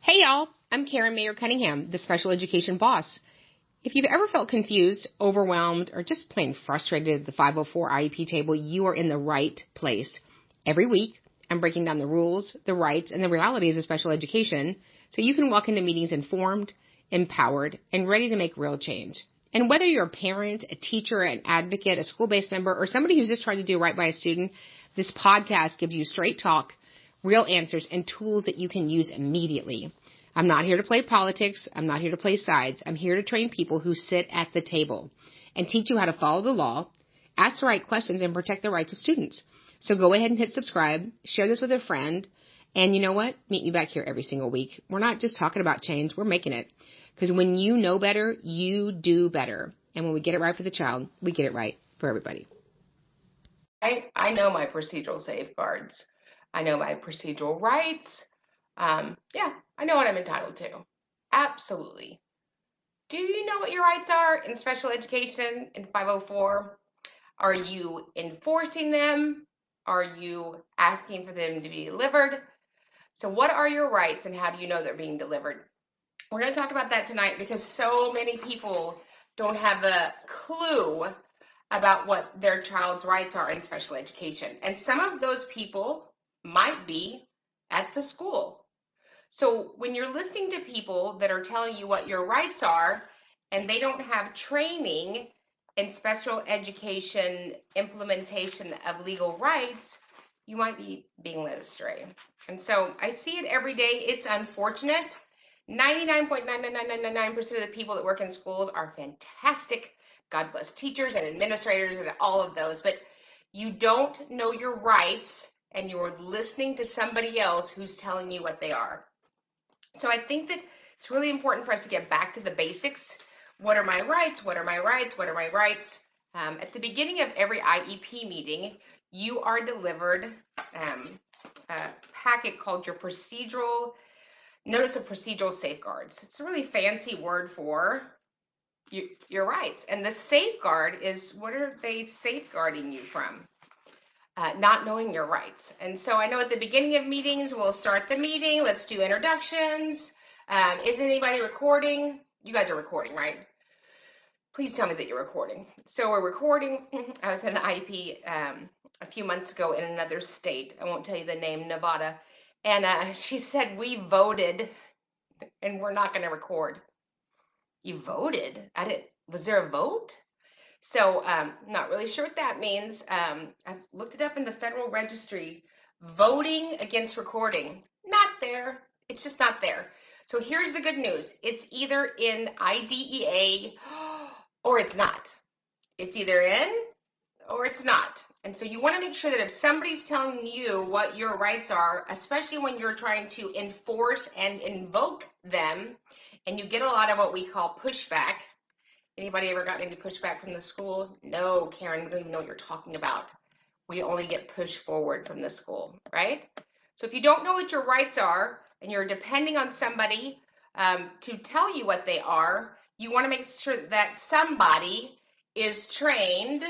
Hey y'all, I'm Karen Mayer Cunningham, the special education boss. If you've ever felt confused, overwhelmed, or just plain frustrated at the 504 IEP table, you are in the right place. Every week, I'm breaking down the rules, the rights, and the realities of special education so you can walk into meetings informed, empowered, and ready to make real change. And whether you're a parent, a teacher, an advocate, a school-based member, or somebody who's just trying to do right by a student, this podcast gives you straight talk, real answers, and tools that you can use immediately. I'm not here to play politics. I'm not here to play sides. I'm here to train people who sit at the table and teach you how to follow the law, ask the right questions, and protect the rights of students. So go ahead and hit subscribe, share this with a friend, and you know what? Meet me back here every single week. We're not just talking about change. We're making it. Because when you know better, you do better. And when we get it right for the child, we get it right for everybody. I know my procedural safeguards. I know my procedural rights. I know what I'm entitled to. Absolutely. Do you know what your rights are in special education in 504? Are you enforcing them? Are you asking for them to be delivered? So what are your rights and how do you know they're being delivered? We're going to talk about that tonight because so many people don't have a clue about what their child's rights are in special education. And some of those people might be at the school. So when you're listening to people that are telling you what your rights are and they don't have training in special education implementation of legal rights, you might be being led astray. And so I see it every day. It's unfortunate. 99.99999% of the people that work in schools are fantastic. God bless teachers and administrators and all of those, but you don't know your rights and you're listening to somebody else who's telling you what they are. So I think that it's really important for us to get back to the basics. What are my rights? What are my rights? What are my rights? At the beginning of every IEP meeting, you are delivered a packet called your procedural notice of procedural safeguards. It's a really fancy word for your rights. And the safeguard is, what are they safeguarding you from? Not knowing your rights. And so I know at the beginning of meetings, we'll start the meeting. Let's do introductions. Is anybody recording? You guys are recording, right? Please tell me that you're recording. So we're recording. I was in an IEP a few months ago in another state. I won't tell you the name, Nevada. And she said, we voted and we're not going to record. You voted? Was there a vote? So not really sure what that means. I've looked it up in the Federal Registry. Voting against recording, not there. It's just not there. So here's the good news. It's either in IDEA or it's not. It's either in or it's not. And so you want to make sure that if somebody's telling you what your rights are, especially when you're trying to enforce and invoke them, and you get a lot of what we call pushback. Anybody ever gotten any pushback from the school? No, Karen, we don't even know what you're talking about. We only get pushed forward from the school, right? So if you don't know what your rights are and you're depending on somebody to tell you what they are, you want to make sure that somebody is trained,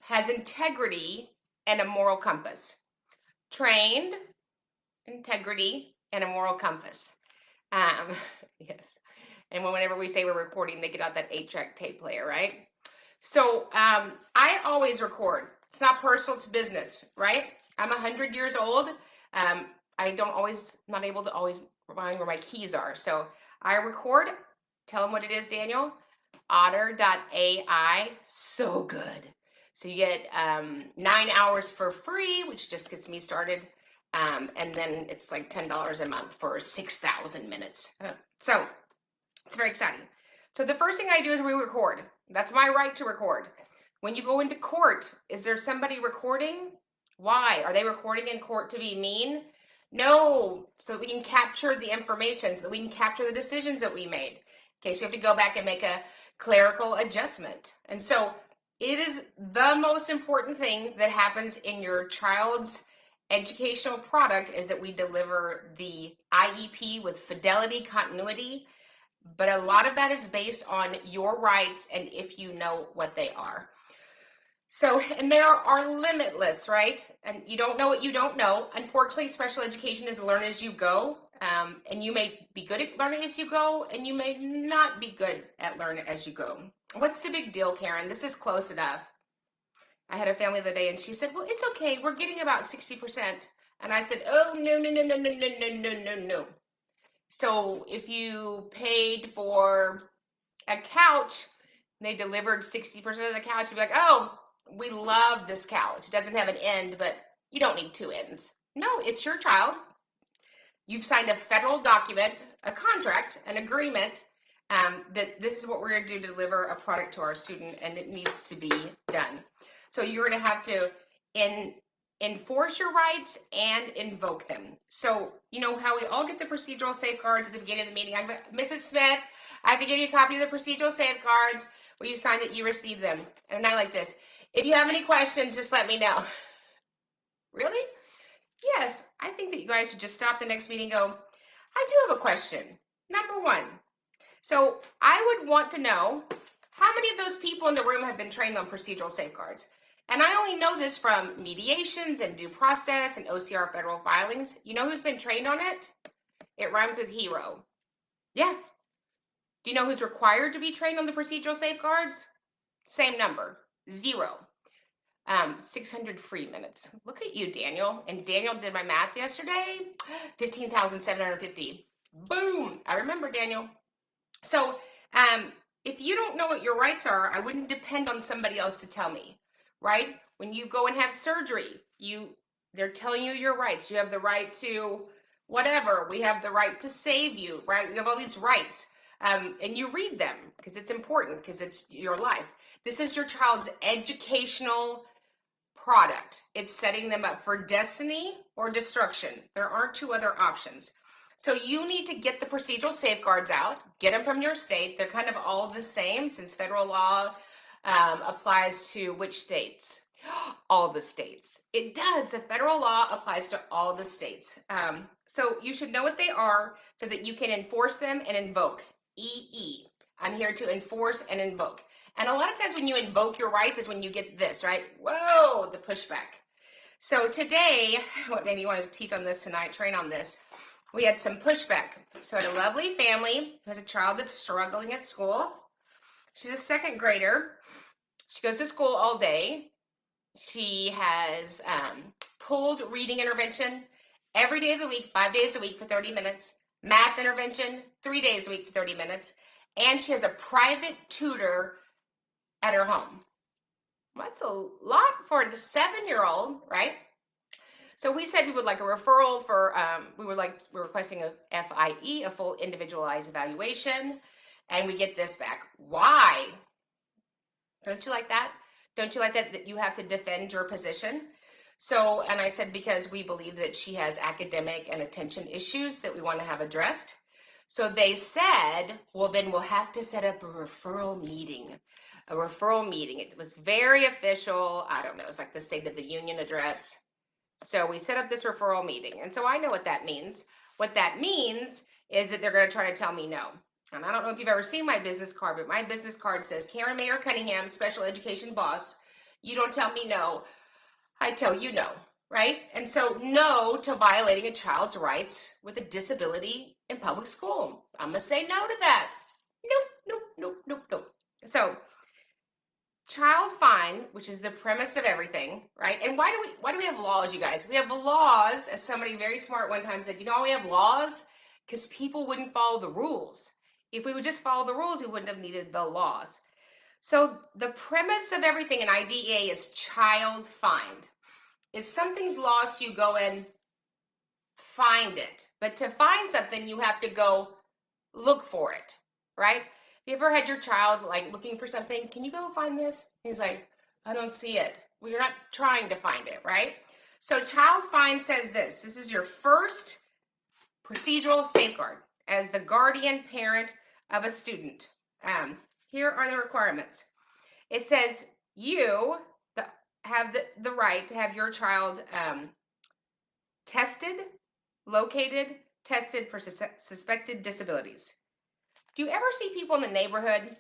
has integrity, and a moral compass. Trained, integrity, and a moral compass. Yes. And whenever we say we're recording, they get out that 8-track tape player, right? So I always record. It's not personal, it's business, right? I'm 100 years old. I'm not able to always find where my keys are. So I record. Tell them what it is, Daniel. Otter.ai. So good. So you get 9 hours for free, which just gets me started. And then it's like $10 a month for 6,000 minutes. So it's very exciting. So the first thing I do is we record. That's my right to record. When you go into court, is there somebody recording? Why? Are they recording in court to be mean? No, so that we can capture the information, so that we can capture the decisions that we made, in case we have to go back and make a clerical adjustment. And so it is the most important thing that happens in your child's educational product is that we deliver the IEP with fidelity, continuity, but a lot of that is based on your rights and if you know what they are. So, and they are limitless, right? And you don't know what you don't know. Unfortunately, special education is learn as you go. And you may be good at learning as you go, and you may not be good at learning as you go. What's the big deal, Karen? This is close enough. I had a family the other day, and she said, well, it's okay. We're getting about 60%. And I said, oh, no, no, no, no, no, no, no, no, no, no. So if you paid for a couch, and they delivered 60% of the couch, you'd be like, oh, we love this couch. It doesn't have an end, but you don't need two ends. No, it's your child. You've signed a federal document, a contract, an agreement that this is what we're going to do to deliver a product to our student, and it needs to be done. So you're going to have to enforce your rights and invoke them. So you know how we all get the procedural safeguards at the beginning of the meeting. Mrs. Smith, I have to give you a copy of the procedural safeguards where you sign that you received them. And I like this. If you have any questions, just let me know. Really? Yes, I think that you guys should just stop the next meeting and go, I do have a question. Number one. So I would want to know how many of those people in the room have been trained on procedural safeguards. And I only know this from mediations and due process and OCR federal filings. You know who's been trained on it? It rhymes with hero. Yeah. Do you know who's required to be trained on the procedural safeguards? Same number, 0. 600 free minutes. Look at you, Daniel. And Daniel did my math yesterday. 15,750. Boom. I remember, Daniel. So if you don't know what your rights are, I wouldn't depend on somebody else to tell me, right? When you go and have surgery, they're telling you your rights. You have the right to whatever. We have the right to save you, right? We have all these rights. And you read them because it's important, because it's your life. This is your child's educational product. It's setting them up for destiny or destruction. There aren't two other options. So you need to get the procedural safeguards out, get them from your state. They're kind of all the same since federal law applies to which states? All the states. It does. The federal law applies to all the states. So you should know what they are so that you can enforce them and invoke. EE. I'm here to enforce and invoke. And a lot of times when you invoke your rights is when you get this, right? Whoa, the pushback. So today, what maybe you want to teach on this tonight, train on this. We had some pushback. So I had a lovely family who has a child that's struggling at school. She's a second grader. She goes to school all day. She has pulled reading intervention every day of the week, 5 days a week for 30 minutes. Math intervention, 3 days a week for 30 minutes. And she has a private tutor at her home. That's a lot for a 7-year-old, right? So we said we would like a referral for, we're requesting a FIE, a full individualized evaluation, and we get this back. Why? Don't you like that? Don't you like that you have to defend your position? So, and I said, because we believe that she has academic and attention issues that we want to have addressed. So they said, well, then we'll have to set up a referral meeting. A referral meeting. It was very official. I don't know. It's like the State of the Union address. So we set up this referral meeting. And so I know what that means. What that means is that they're going to try to tell me no. And I don't know if you've ever seen my business card, but my business card says, Karen Mayer Cunningham, special education boss. You don't tell me no. I tell you no, right? And so no to violating a child's rights with a disability in public school. I'm going to say no to that. Nope, nope, nope, nope, nope. So child fine, which is the premise of everything, right? And why do we have laws, you guys? We have laws, as somebody very smart one time said, you know why we have laws? Because people wouldn't follow the rules. If we would just follow the rules, we wouldn't have needed the laws. So the premise of everything in IDEA is child find. If something's lost, you go and find it. But to find something, you have to go look for it, right? You ever had your child like looking for something? Can you go find this? He's like, I don't see it. Well, you're not trying to find it, right? So child find says this. This is your first procedural safeguard as the guardian parent of a student. Here are the requirements. It says you have the right to have your child tested, located, tested for suspected disabilities. Do you ever see people in the neighborhood?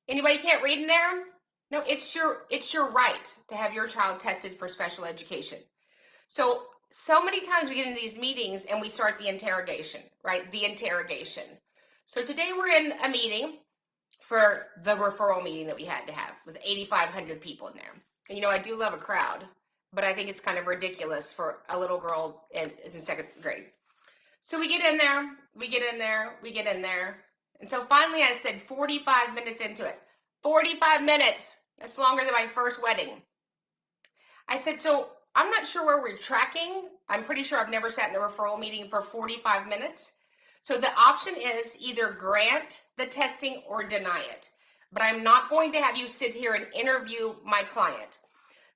Anybody can't read in there? No, it's your right to have your child tested for special education. So so many times we get into these meetings and we start the interrogation, right? The interrogation. So today we're in a meeting for the referral meeting that we had to have with 8,500 people in there. And I do love a crowd, but I think it's kind of ridiculous for a little girl in second grade. So we get in there, we get in there, we get in there. And so finally I said 45 minutes into it. 45 minutes. That's longer than my first wedding. I said, so I'm not sure where we're tracking. I'm pretty sure I've never sat in a referral meeting for 45 minutes. So the option is either grant the testing or deny it. But I'm not going to have you sit here and interview my client.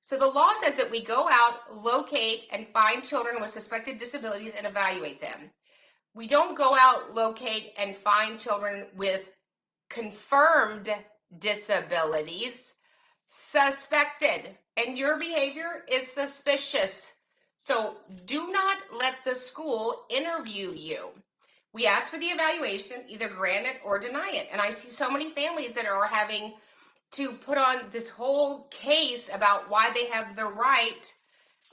So the law says that we go out, locate, and find children with suspected disabilities and evaluate them. We don't go out, locate, and find children with confirmed disabilities, suspected, and your behavior is suspicious. So do not let the school interview you. We ask for the evaluation, either grant it or deny it. And I see so many families that are having to put on this whole case about why they have the right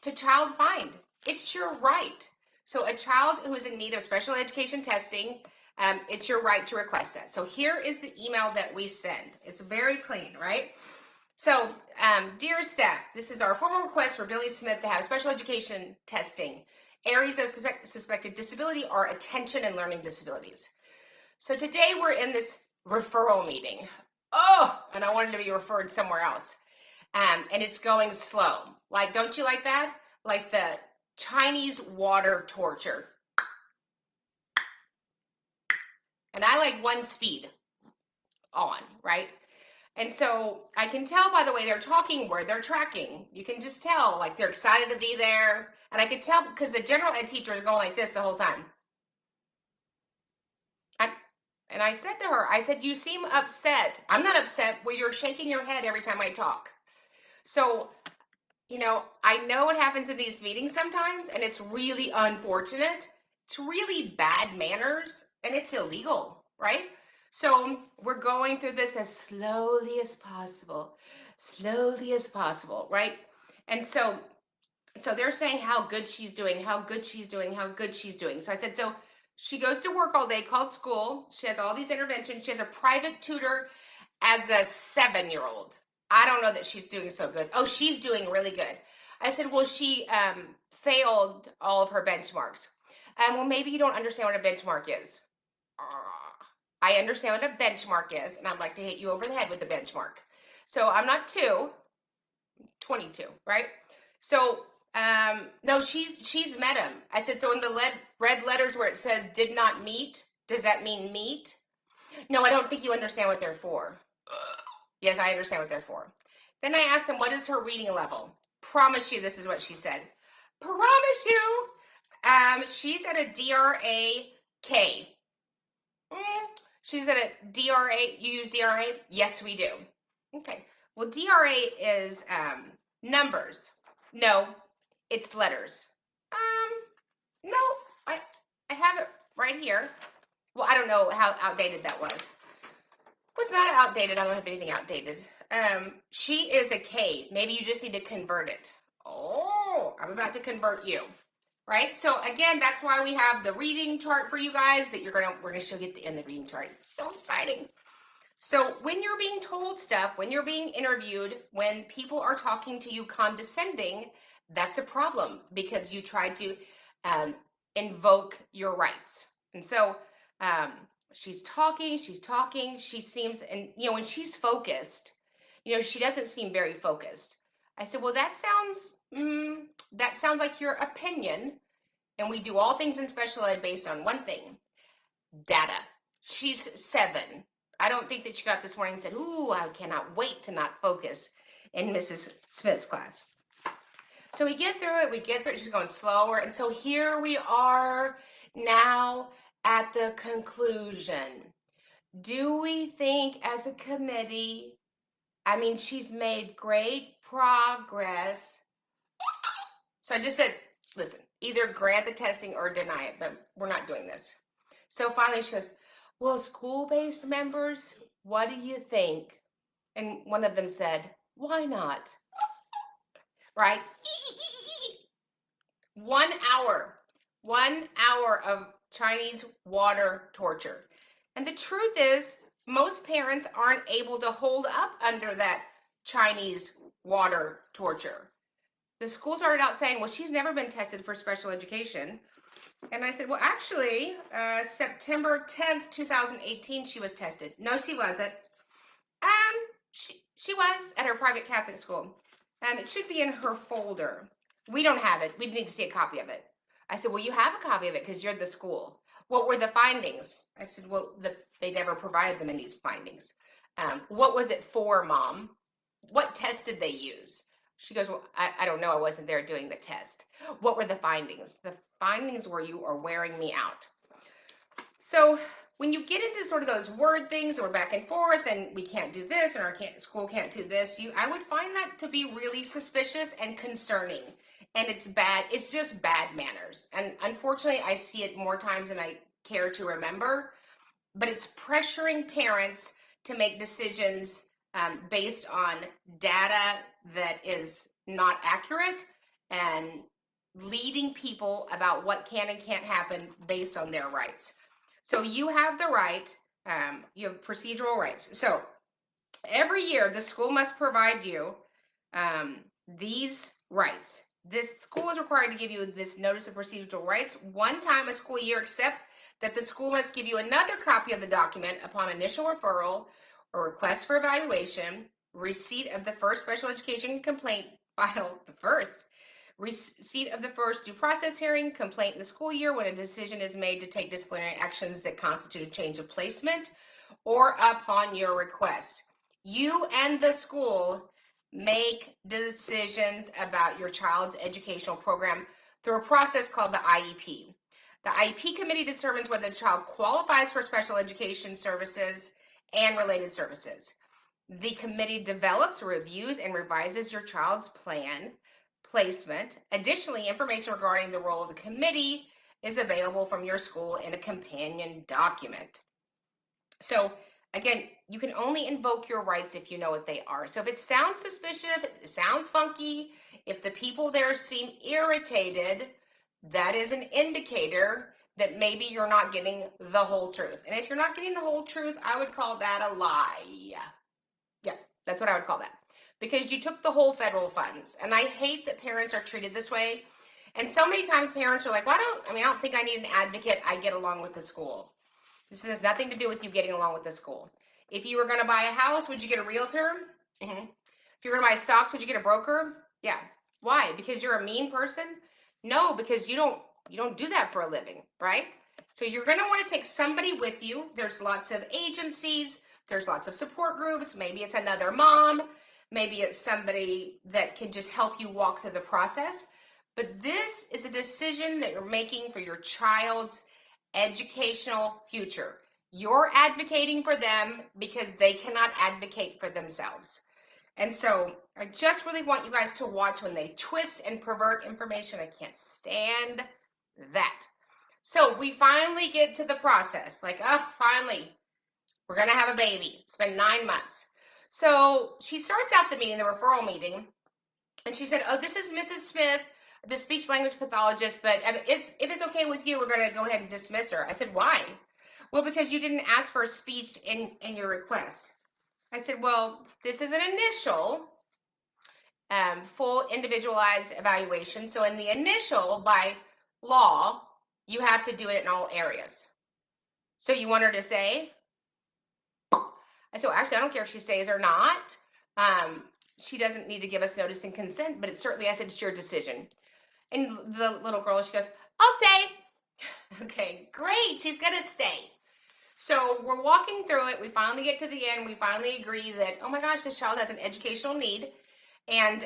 to child find. It's your right. So a child who is in need of special education testing, it's your right to request that. So here is the email that we send. It's very clean, right? So, dear staff, this is our formal request for Billy Smith to have special education testing. Areas of suspected disability are attention and learning disabilities. So today we're in this referral meeting. Oh, and I wanted to be referred somewhere else. And it's going slow. Like, don't you like that? Like the Chinese water torture. And I like one speed on, right? And so I can tell by the way they're talking where they're tracking. You can just tell, like, they're excited to be there. And I could tell because the general ed teacher is going like this the whole time. And I said to her, I said, you seem upset. I'm not upset. Well, you're shaking your head every time I talk. So, I know what happens in these meetings sometimes, and it's really unfortunate. It's really bad manners, and it's illegal, right? So we're going through this as slowly as possible, right? And so they're saying how good she's doing, how good she's doing, how good she's doing. So I said, so she goes to work all day, called school. She has all these interventions. She has a private tutor as a 7-year-old. I don't know that she's doing so good. Oh, she's doing really good. I said, well, she failed all of her benchmarks. Well, maybe you don't understand what a benchmark is. I understand what a benchmark is, and I'd like to hit you over the head with a benchmark. So I'm not 22, right? So no, she's met him. I said, so in the red letters where it says did not meet, does that mean meet? No, I don't think you understand what they're for. Yes, I understand what they're for. Then I asked him, what is her reading level? Promise you this is what she said. Promise you. She's at a DRA-K. She's at a DRA. You use DRA? Yes, we do. Okay. Well, DRA is numbers. No, it's letters. No, I have it right here. Well, I don't know how outdated that was. Well, it's not outdated. I don't have anything outdated. She is a K. Maybe you just need to convert it. Oh, I'm about to convert you. Right? So again, that's why we have the reading chart for you guys that we're gonna show you at the end of the reading chart. It's so exciting. So when you're being told stuff, when you're being interviewed, when people are talking to you condescending, that's a problem because you tried to invoke your rights. And so she's talking, she seems, and when she's focused, she doesn't seem very focused. I said, well, that sounds like your opinion, and we do all things in special ed based on one thing, data. She's 7. I don't think that she got this morning and said, ooh, I cannot wait to not focus in Mrs. Smith's class. So we get through it, she's going slower, and so here we are now at the conclusion. Do we think as a committee, she's made great progress. So I just said, listen, either grant the testing or deny it, but we're not doing this. So finally she goes, well, school-based members, what do you think? And one of them said, why not? Right? 1 hour. 1 hour of Chinese water torture. And the truth is, most parents aren't able to hold up under that Chinese water torture. The school started out saying, well, she's never been tested for special education. And I said, well, actually, September 10th, 2018, she was tested. No, she wasn't. She was at her private Catholic school. It should be in her folder. We don't have it. We need to see a copy of it. I said, well, you have a copy of it because you're the school. What were the findings? I said, well, they never provided them any findings. What was it for, Mom? What test did they use? She goes, well, I don't know. I wasn't there doing the test. What were the findings? The findings were you are wearing me out. So when you get into sort of those word things, and we're back and forth, and we can't do this, and our school can't do this, I would find that to be really suspicious and concerning. And it's bad. It's just bad manners. And unfortunately, I see it more times than I care to remember. But it's pressuring parents to make decisions based on data that is not accurate and leading people about what can and can't happen based on their rights. So you have the right, you have procedural rights. So every year the school must provide you these rights. This school is required to give you this notice of procedural rights one time a school year, except that the school must give you another copy of the document upon initial referral or request for evaluation, receipt of the first special education complaint filed, receipt of the first due process hearing, complaint in the school year when a decision is made to take disciplinary actions that constitute a change of placement, or upon your request. You and the school make decisions about your child's educational program through a process called the IEP. The IEP committee determines whether the child qualifies for special education services and related services. The committee develops, reviews, and revises your child's plan placement. Additionally, information regarding the role of the committee is available from your school in a companion document. So again, you can only invoke your rights if you know what they are. So if it sounds suspicious, if it sounds funky, if the people there seem irritated, that is an indicator that maybe you're not getting the whole truth. And if you're not getting the whole truth, I would call that a lie. Yeah, that's what I would call that. Because you took the whole federal funds. And I hate that parents are treated this way. And so many times parents are like, well, I don't think I need an advocate. I get along with the school. This has nothing to do with you getting along with the school. If you were going to buy a house, would you get a realtor? Mm-hmm. If you're going to buy stocks, would you get a broker? Yeah. Why? Because you're a mean person? No, because you don't do that for a living, right? So you're going to want to take somebody with you. There's lots of agencies. There's lots of support groups. Maybe it's another mom. Maybe it's somebody that can just help you walk through the process. But this is a decision that you're making for your child's educational future. You're advocating for them because they cannot advocate for themselves. And so I just really want you guys to watch when they twist and pervert information. I can't stand that. So we finally get to the process. Like, finally, we're going to have a baby. It's been 9 months. So she starts out the meeting, the referral meeting, and she said, oh, this is Mrs. Smith, the speech language pathologist, but if it's okay with you, we're going to go ahead and dismiss her. I said, why? Well, because you didn't ask for a speech in your request. I said, well, this is an initial full individualized evaluation. So in the initial, by law, you have to do it in all areas. So you want her to say? I said, well, actually, I don't care if she stays or not. She doesn't need to give us notice and consent, but it's certainly, I said, it's your decision. And the little girl, she goes, I'll stay. Okay, great. She's going to stay. So we're walking through it. We finally get to the end. We finally agree that, oh my gosh, this child has an educational need. And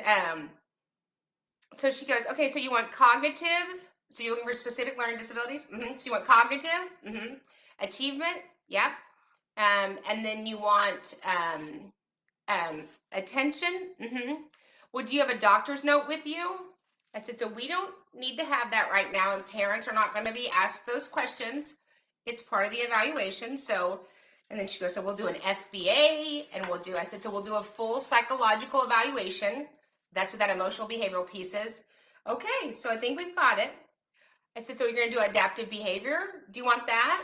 so she goes, okay, so you want cognitive? So you're looking for specific learning disabilities? Mm-hmm. So you want cognitive? Mm-hmm. Achievement? Yep. And then you want attention? Mm-hmm. Well, do you have a doctor's note with you? I said, so we don't need to have that right now, and parents are not going to be asked those questions. It's part of the evaluation. So, and then she goes, so we'll do an FBA, and I said, so we'll do a full psychological evaluation. That's what that emotional behavioral piece is. Okay, so I think we've got it. I said, so you're going to do adaptive behavior. Do you want that?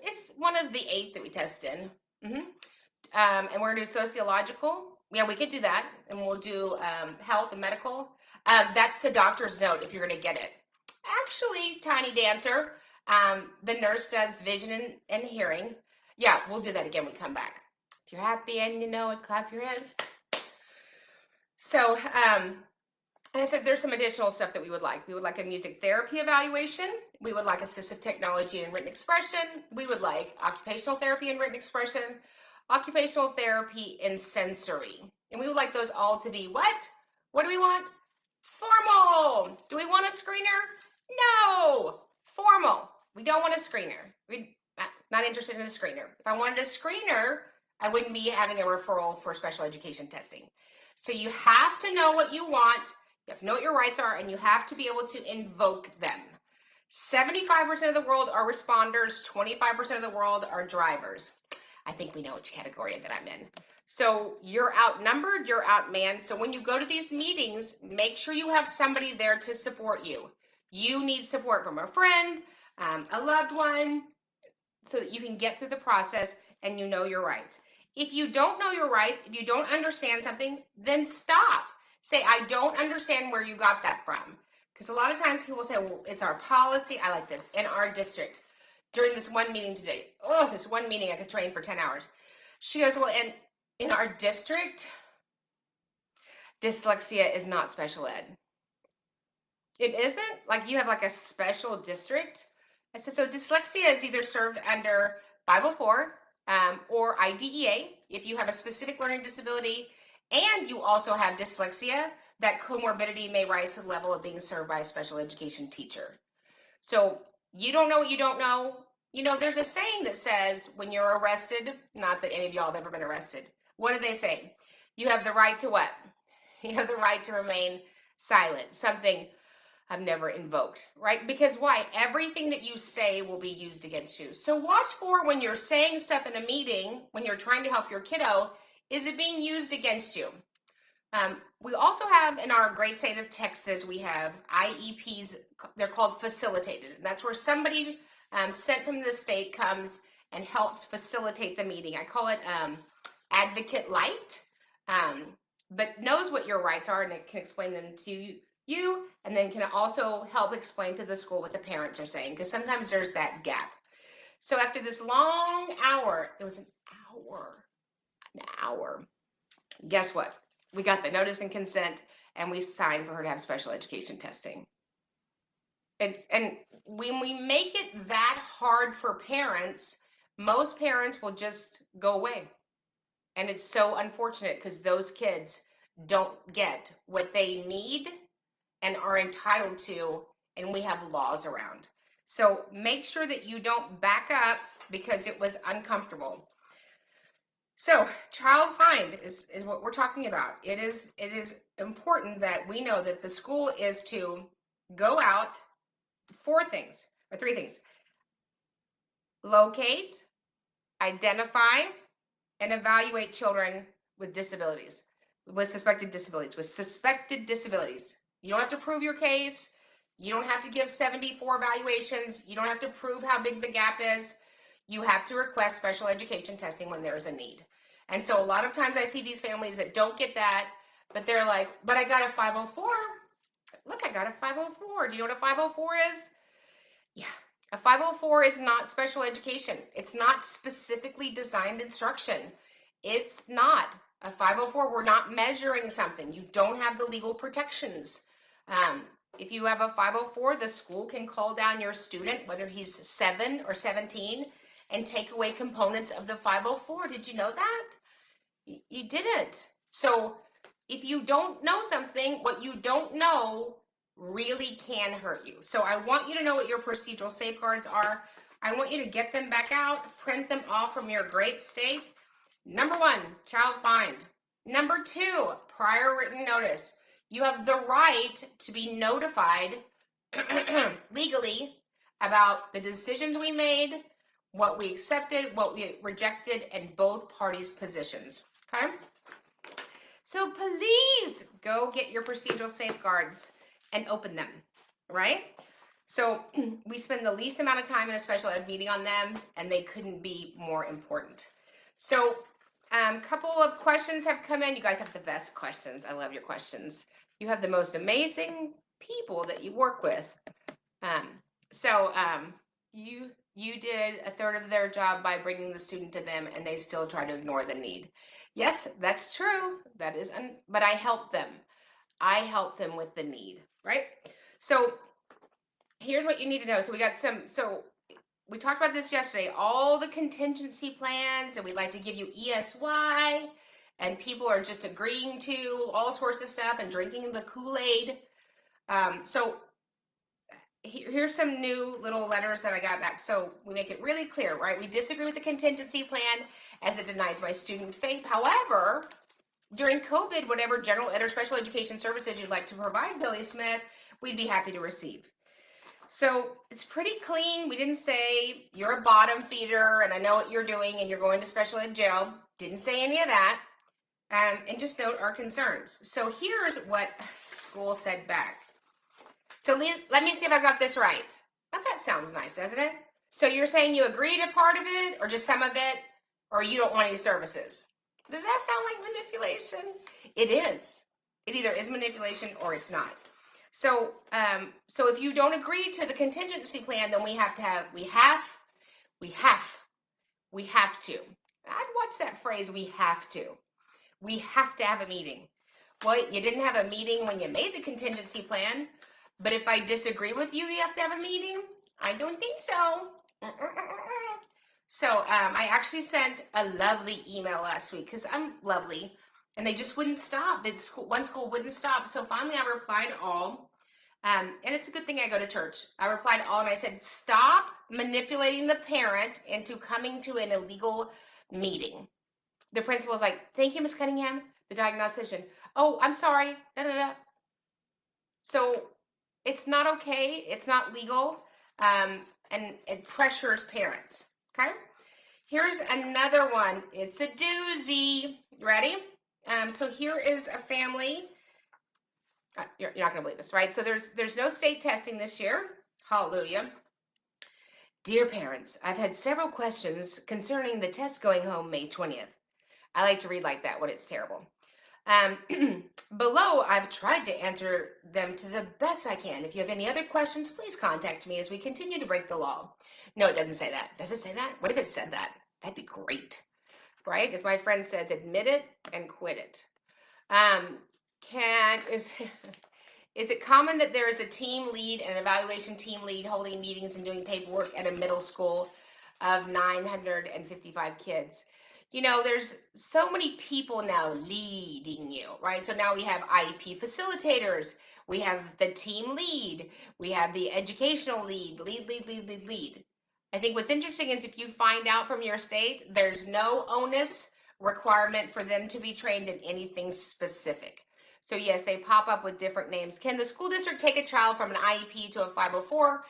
It's one of the 8 that we test in. And we're going to do sociological. Yeah, we could do that. And we'll do health and medical. That's the doctor's note if you're going to get it. Actually, Tiny Dancer, the nurse does vision and hearing. Yeah, we'll do that again when we come back. If you're happy and you know it, clap your hands. So, and I said there's some additional stuff that we would like. We would like a music therapy evaluation. We would like assistive technology and written expression. We would like occupational therapy and written expression, occupational therapy and sensory. And we would like those all to be what? What do we want? Formal. Do we want a screener? No. Formal. We don't want a screener. We're not interested in a screener. If I wanted a screener, I wouldn't be having a referral for special education testing. So you have to know what you want. You have to know what your rights are, and you have to be able to invoke them. 75% of the world are responders, 25% of the world are drivers. I think we know which category that I'm in. So you're outnumbered, you're outmanned. So when you go to these meetings, make sure you have somebody there to support you. You need support from a friend, a loved one, so that you can get through the process and you know your rights. If you don't know your rights, if you don't understand something, then stop. Say, I don't understand where you got that from. Because a lot of times people say, well, it's our policy. I like this. In our district, during this one meeting today, this one meeting I could train for 10 hours. She goes, well, in our district, dyslexia is not special ed. It isn't? Like you have like a special district? I said, so dyslexia is either served under 504 or IDEA if you have a specific learning disability and you also have dyslexia, that comorbidity may rise to the level of being served by a special education teacher. So you don't know what you don't know. You know, there's a saying that says when you're arrested, not that any of y'all have ever been arrested, what do they say? You have the right to what? You have the right to remain silent. Something I've never invoked, right? Because why? Everything that you say will be used against you. So watch for when you're saying stuff in a meeting, when you're trying to help your kiddo, is it being used against you? We also have in our great state of Texas, we have IEPs, they're called facilitated. And that's where somebody sent from the state comes and helps facilitate the meeting. I call it advocate light, but knows what your rights are and it can explain them to you and then can also help explain to the school what the parents are saying, because sometimes there's that gap. So after this long hour, it was an hour, guess what? We got the notice and consent and we signed for her to have special education testing. And when we make it that hard for parents, most parents will just go away. And it's so unfortunate because those kids don't get what they need and are entitled to, and we have laws around. So make sure that you don't back up because it was uncomfortable. So child find is what we're talking about. It is important that we know that the school is to go out 3 things. Locate, identify, and evaluate children with disabilities, with suspected disabilities. You don't have to prove your case. You don't have to give 74 evaluations. You don't have to prove how big the gap is. You have to request special education testing when there's a need. And so a lot of times I see these families that don't get that, but they're like, but I got a 504. Look, I got a 504. Do you know what a 504 is? Yeah. A 504 is not special education. It's not specifically designed instruction. It's not. A 504, we're not measuring something. You don't have the legal protections. If you have a 504, the school can call down your student, whether he's 7 or 17, and take away components of the 504. Did you know that? You didn't. So if you don't know something, what you don't know really can hurt you. So I want you to know what your procedural safeguards are. I want you to get them back out, print them off from your great state. Number 1, child find. Number 2, prior written notice. You have the right to be notified legally about the decisions we made, what we accepted, what we rejected, and both parties' positions. Okay? So please go get your procedural safeguards and open them, right? So we spend the least amount of time in a special ed meeting on them, and they couldn't be more important. So a couple of questions have come in. You guys have the best questions. I love your questions. You have the most amazing people that you work with. You did a third of their job by bringing the student to them, and they still try to ignore the need. Yes, that's true. That is, but I help them. I help them with the need, right? So here's what you need to know. So we talked about this yesterday, all the contingency plans, and we like to give you ESY, and people are just agreeing to all sorts of stuff and drinking the Kool-Aid. So here's some new little letters that I got back. So we make it really clear, right? We disagree with the contingency plan as it denies my student faith. However, during COVID, whatever general ed or special education services you'd like to provide, Billy Smith, we'd be happy to receive. So it's pretty clean. We didn't say you're a bottom feeder and I know what you're doing and you're going to special ed jail. Didn't say any of that. And just note our concerns. So here's what school said back. So let me see if I got this right. Oh, that sounds nice, doesn't it? So you're saying you agree to part of it or just some of it, or you don't want any services? Does that sound like manipulation? It is. It either is manipulation or it's not. So if you don't agree to the contingency plan, then we have to. I'd watch that phrase, we have to. We have to have a meeting. Well, you didn't have a meeting when you made the contingency plan, but if I disagree with you, you have to have a meeting? I don't think so. So I actually sent a lovely email last week because I'm lovely, and they just wouldn't stop. One school wouldn't stop. So finally I replied all, and it's a good thing I go to church. I replied all and I said, stop manipulating the parent into coming to an illegal meeting. The principal was like, thank you, Ms. Cunningham, the diagnostician. Oh, I'm sorry. Da, da, da. So it's not okay. It's not legal. And it pressures parents. Okay. Here's another one. It's a doozy. You ready? So here is a family. You're not going to believe this, right? So there's no state testing this year. Hallelujah. Dear parents, I've had several questions concerning the test going home May 20th. I like to read like that when it's terrible. Below, I've tried to answer them to the best I can. If you have any other questions, please contact me as we continue to break the law. No, it doesn't say that. Does it say that? What if it said that? That'd be great, right? As my friend says, admit it and quit it. Is it common that there is a team lead, an evaluation team lead holding meetings and doing paperwork at a middle school of 955 kids? You know, there's so many people now leading you, right? So now we have IEP facilitators, we have the team lead, we have the educational lead. I think what's interesting is if you find out from your state, there's no onus requirement for them to be trained in anything specific. So yes, they pop up with different names. Can the school district take a child from an IEP to a 504?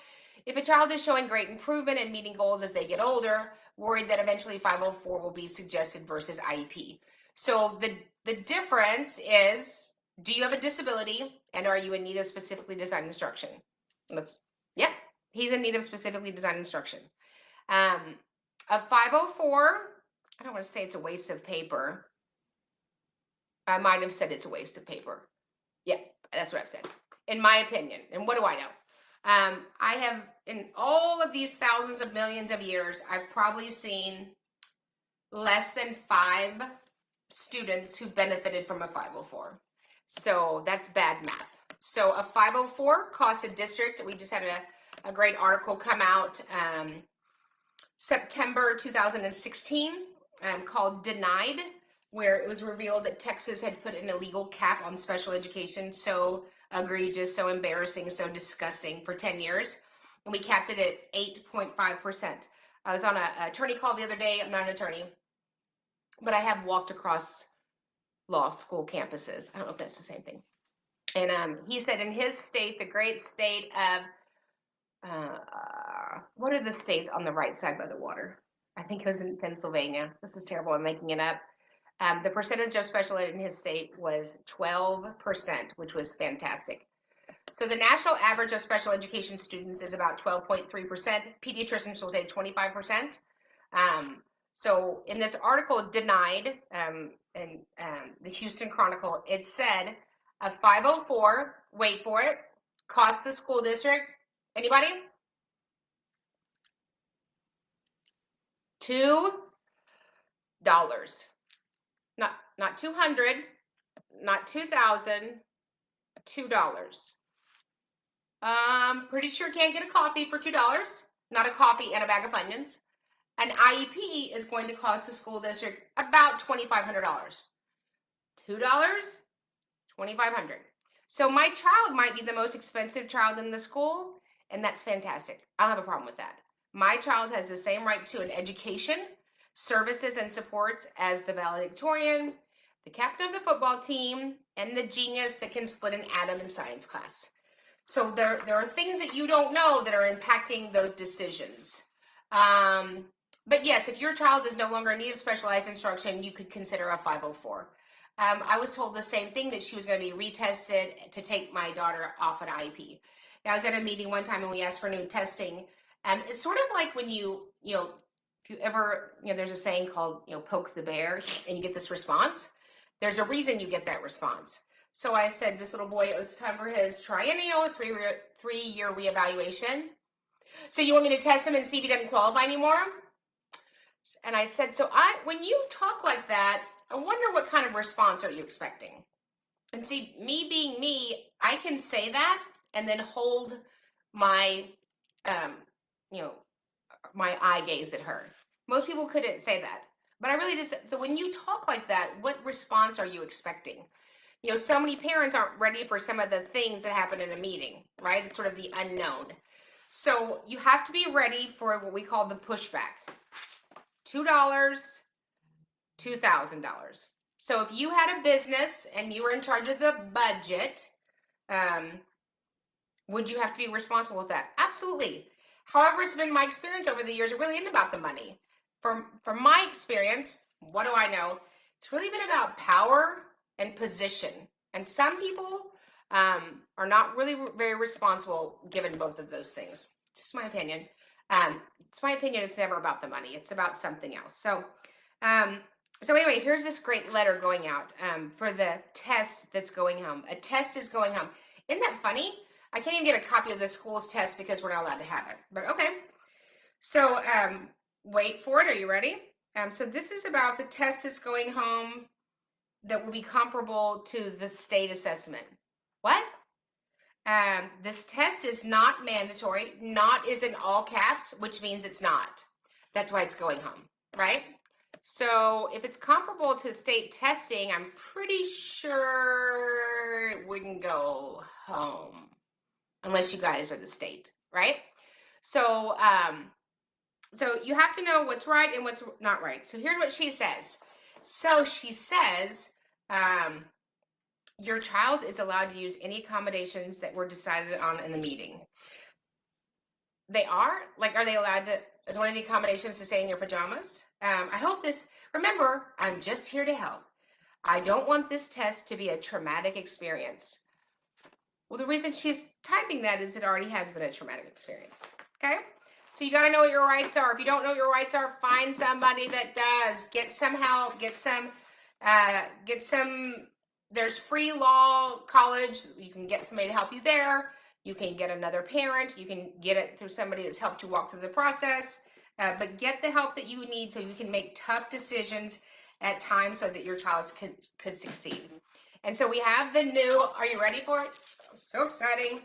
If a child is showing great improvement and meeting goals as they get older, worried that eventually 504 will be suggested versus IEP. So the difference is, do you have a disability and are you in need of specifically designed instruction? Yep, he's in need of specifically designed instruction. A 504, I don't want to say it's a waste of paper. I might have said it's a waste of paper. Yeah, that's what I've said, in my opinion. And what do I know? I have, in all of these thousands of millions of years, I've probably seen less than 5 students who benefited from a 504. So that's bad math. So a 504 costs a district. We just had a great article come out September 2016 called Denied, where it was revealed that Texas had put an illegal cap on special education. So egregious, so embarrassing, so disgusting for 10 years. And we capped it at 8.5%. I was on an attorney call the other day. I'm not an attorney, but I have walked across law school campuses. I don't know if that's the same thing. And he said in his state, the great state of, what are the states on the right side by the water? I think it was in Pennsylvania. This is terrible. I'm making it up. The percentage of special ed in his state was 12%, which was fantastic. So the national average of special education students is about 12.3%. Pediatricians will say 25%. So in this article, Denied, in the Houston Chronicle, it said a 504, wait for it, costs the school district, anybody? $2. Not 200, not 2,000, $2. Pretty sure can't get a coffee for $2. Not a coffee and a bag of onions. An IEP is going to cost the school district about $2,500. $2, $2,500. So my child might be the most expensive child in the school, and that's fantastic. I don't have a problem with that. My child has the same right to an education, services, and supports as the valedictorian, the captain of the football team, and the genius that can split an atom in science class. So there are things that you don't know that are impacting those decisions. But yes, if your child is no longer in need of specialized instruction, you could consider a 504. I was told the same thing, that she was going to be retested to take my daughter off an IEP. I was at a meeting one time and we asked for new testing. It's sort of like when if you ever, there's a saying called, poke the bear and you get this response. There's a reason you get that response. So I said, this little boy, it was time for his triennial three-year reevaluation. So you want me to test him and see if he doesn't qualify anymore? And I said, when you talk like that, I wonder what kind of response are you expecting? And see, me being me, I can say that and then hold my, my eye gaze at her. Most people couldn't say that, but I really just, so when you talk like that, what response are you expecting? So many parents aren't ready for some of the things that happen in a meeting, right? It's sort of the unknown. So you have to be ready for what we call the pushback. $2, $2,000. So if you had a business and you were in charge of the budget, would you have to be responsible with that? Absolutely. However, it's been my experience over the years, it really isn't about the money. From my experience, what do I know? It's really been about power and position. And some people are not really very responsible given both of those things. Just my opinion. It's my opinion, it's never about the money. It's about something else. So anyway, here's this great letter going out for the test that's going home. A test is going home. Isn't that funny? I can't even get a copy of the school's test because we're not allowed to have it. But okay. So wait for it. Are you ready? So this is about the test that's going home that will be comparable to the state assessment. What? This test is not mandatory. Not is in all caps, which means it's not. That's why it's going home, right? So if it's comparable to state testing, I'm pretty sure it wouldn't go home unless you guys are the state, right? So so you have to know what's right and what's not right. So here's what she says. So she says, your child is allowed to use any accommodations that were decided on in the meeting. They are? Like, are they allowed to, is one of the accommodations to stay in your pajamas? I hope this, remember, I'm just here to help. I don't want this test to be a traumatic experience. Well, the reason she's typing that is it already has been a traumatic experience, okay? So you got to know what your rights are. If you don't know what your rights are, find somebody that does. Get some help, get some, there's free law college. You can get somebody to help you there. You can get another parent. You can get it through somebody that's helped you walk through the process. But get the help that you need so you can make tough decisions at times so that your child could succeed. And so we have the new, are you ready for it? So exciting.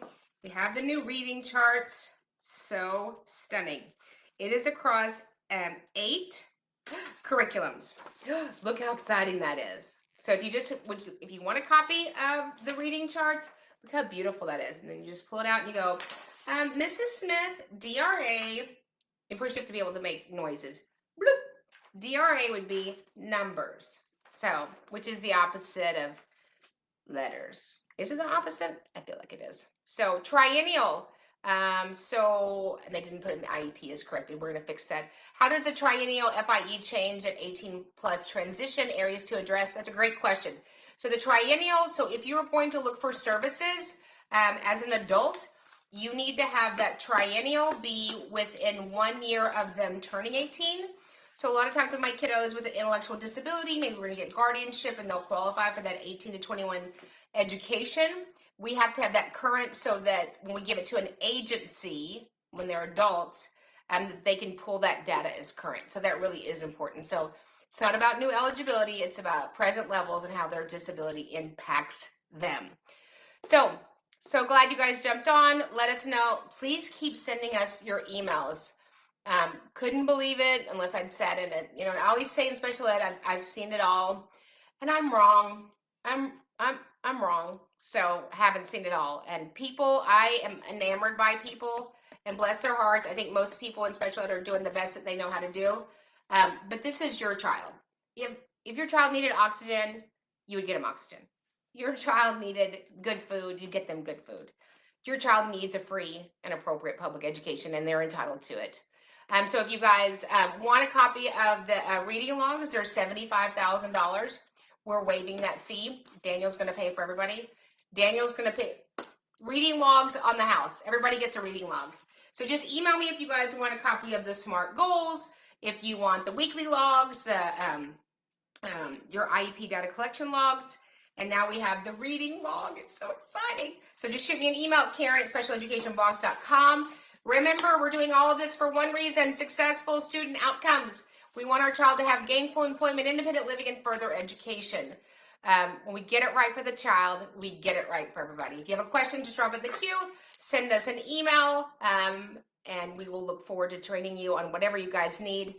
We have the new reading charts. So stunning. It is across 8 curriculums. Look how exciting that is. So if you want a copy of the reading charts, look how beautiful that is. And then you just pull it out and you go, Mrs. Smith, DRA. Of course, you have to be able to make noises. Bloop. DRA would be numbers. So, which is the opposite of letters. Is it the opposite? I feel like it is. So triennial. And they didn't put in the IEP is corrected. We're going to fix that. How does a triennial FIE change at 18 plus transition areas to address? That's a great question. So the triennial, so if you were going to look for services, As an adult, you need to have that triennial be within 1 year of them turning 18. So a lot of times with my kiddos with an intellectual disability, maybe we're going to get guardianship and they'll qualify for that 18 to 21 education. We have to have that current so that when we give it to an agency, when they're adults, they can pull that data as current. So that really is important. So it's not about new eligibility. It's about present levels and how their disability impacts them. So glad you guys jumped on. Let us know. Please keep sending us your emails. Couldn't believe it unless I'd sat in it. You know, I always say in special ed, I've seen it all, and I'm wrong. I'm wrong. So haven't seen it all. And people, I am enamored by people, and bless their hearts. I think most people in special ed are doing the best that they know how to do. But this is your child. If your child needed oxygen, you would get them oxygen. Your child needed good food, you get them good food. Your child needs a free and appropriate public education, and they're entitled to it. So if you guys want a copy of the reading logs, they're $75,000. We're waiving that fee. Daniel's going to pay for everybody. Daniel's going to pay reading logs on the house. Everybody gets a reading log. So just email me if you guys want a copy of the SMART goals, if you want the weekly logs, the your IEP data collection logs. And now we have the reading log. It's so exciting. So just shoot me an email at Karen@specialeducationboss.com. Remember, we're doing all of this for one reason: successful student outcomes. We want our child to have gainful employment, independent living, and further education. When we get it right for the child, we get it right for everybody. If you have a question, just drop it in the queue, send us an email, and we will look forward to training you on whatever you guys need.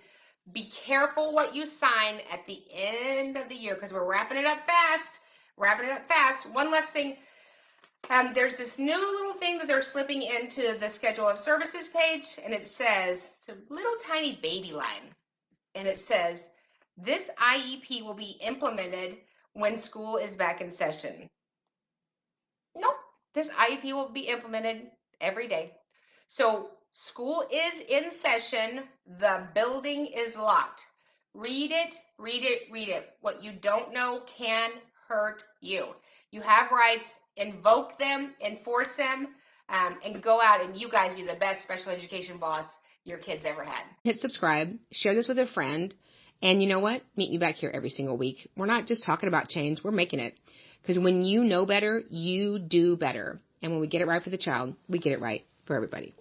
Be careful what you sign at the end of the year because we're wrapping it up fast. One last thing. There's this new little thing that they're slipping into the schedule of services page, and it says, it's a little tiny baby line, and it says, this IEP will be implemented when school is back in session. Nope, this IEP will be implemented every day. So school is in session, the building is locked. Read it. What you don't know can hurt you. You have rights, invoke them, enforce them, and go out and you guys be the best special education boss your kids ever had. Hit subscribe, share this with a friend, and you know what? Meet me back here every single week. We're not just talking about change, we're making it. Because when you know better, you do better. And when we get it right for the child, we get it right for everybody.